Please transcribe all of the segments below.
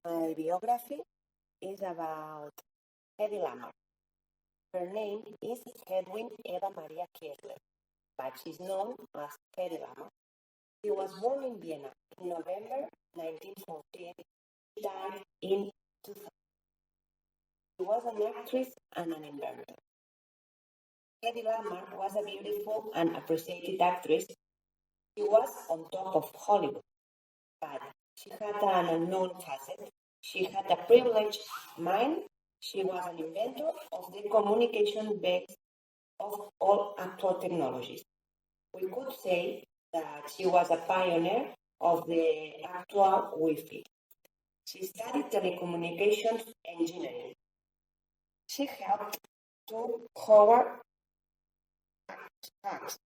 My biography is about Hedy Lamarr. Her name is Hedwig Eva Maria Kessler, but she's known as Hedy Lamarr. She was born in Vienna in November 1914. She died in 2000. She was an actress and an inventor. Hedy Lamarr was a beautiful and appreciated actress. She was on top of Hollywood, but she had an unknown facet. She had a privileged mind. She was an inventor of the communication base of all actual technologies. We could say that she was a pioneer of the actual Wi-Fi. She studied telecommunications engineering. She helped to Howard Hughes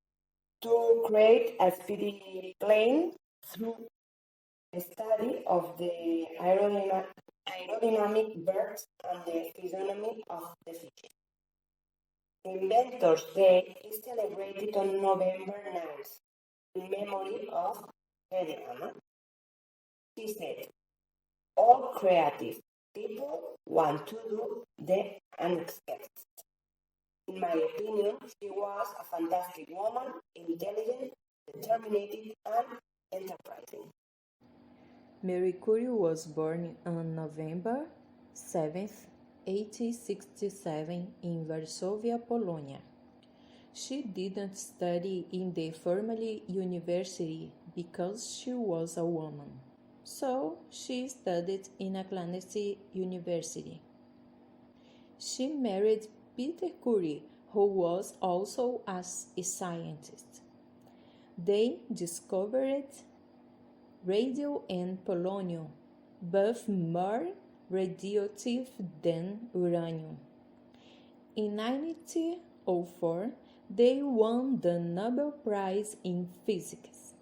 to create a speedy plane through the study of the aerodynamic birds and the physiognomy of the fish. Inventors Day is celebrated on November 9th in memory of Hedy Lamarr. She said, all creative people want to do the unexpected. In my opinion, she was a fantastic woman, intelligent, determined, and enterprising. Marie Curie was born on November 7, 1867 in Varsovia, Poland. She didn't study in the formal university because she was a woman, so she studied in a clandestine university. She married Peter Curie, who was also a scientist. They discovered radio and polonium, both more radioactive than uranium. In 1904, they won the Nobel Prize in Physics,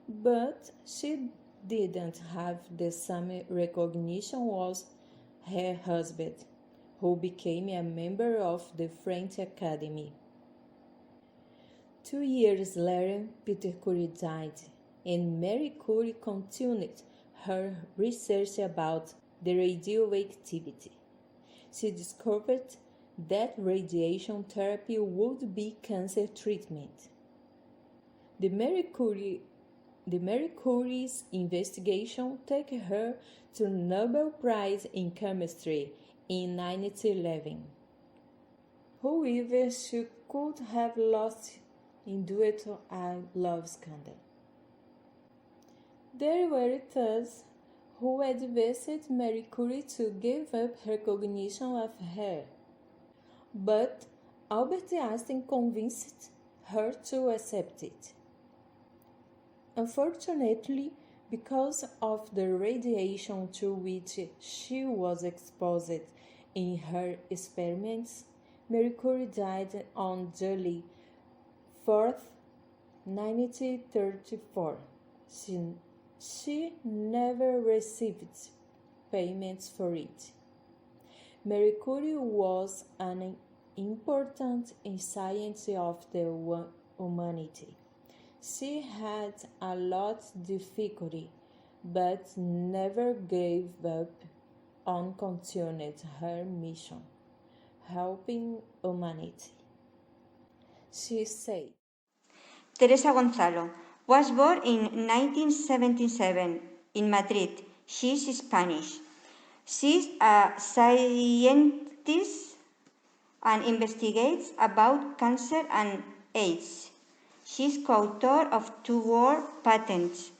but she didn't have the same recognition as her husband, who became a member of the French Academy. 2 years later, Peter Curie died, and Marie Curie continued her research about the radioactivity. She discovered that radiation therapy would be cancer treatment. The Marie Curie's investigation took her to the Nobel Prize in Chemistry in 1911. However, she could have lost due to a love scandal. There were those who advised Marie Curie to give up recognition of her, but Albert Einstein convinced her to accept it. Unfortunately, because of the radiation to which she was exposed in her experiments, Marie Curie died on July 4, 1934. She never received payments for it. Marie Curie was an important scientist of the humanity. She had a lot of difficulty, but never gave up on continuing her mission, helping humanity. She said, Teresa Gonzalo was born in 1977 in Madrid. She is Spanish. She is a scientist and investigates about cancer and AIDS. She is co-author of 2 world patents.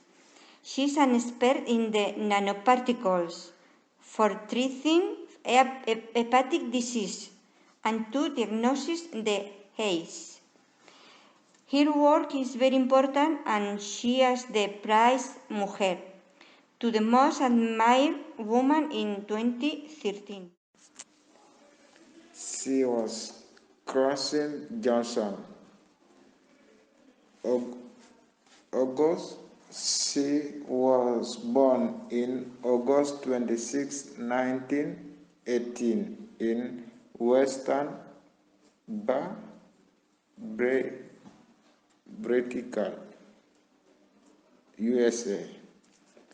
She is an expert in the nanoparticles for treating hepatic disease and to diagnose the AIDS. Her work is very important, and she is the prize Mujer to the most admired woman in 2013. She was Crossing Johnson. August. She was born in August 26, 1918 in Western British, USA.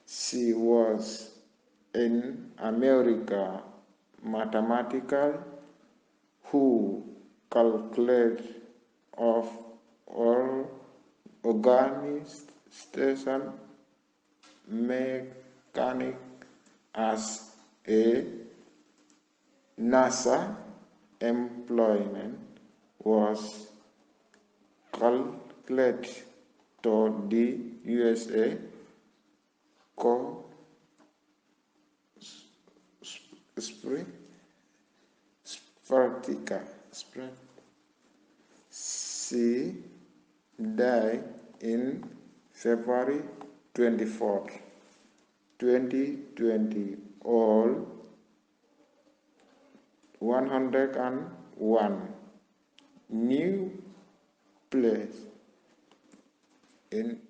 She was in America mathematical who calculate of all organization mechanic as a NASA employment was calculated to the USA spread. She died in February 24, 2020, all 101 new place in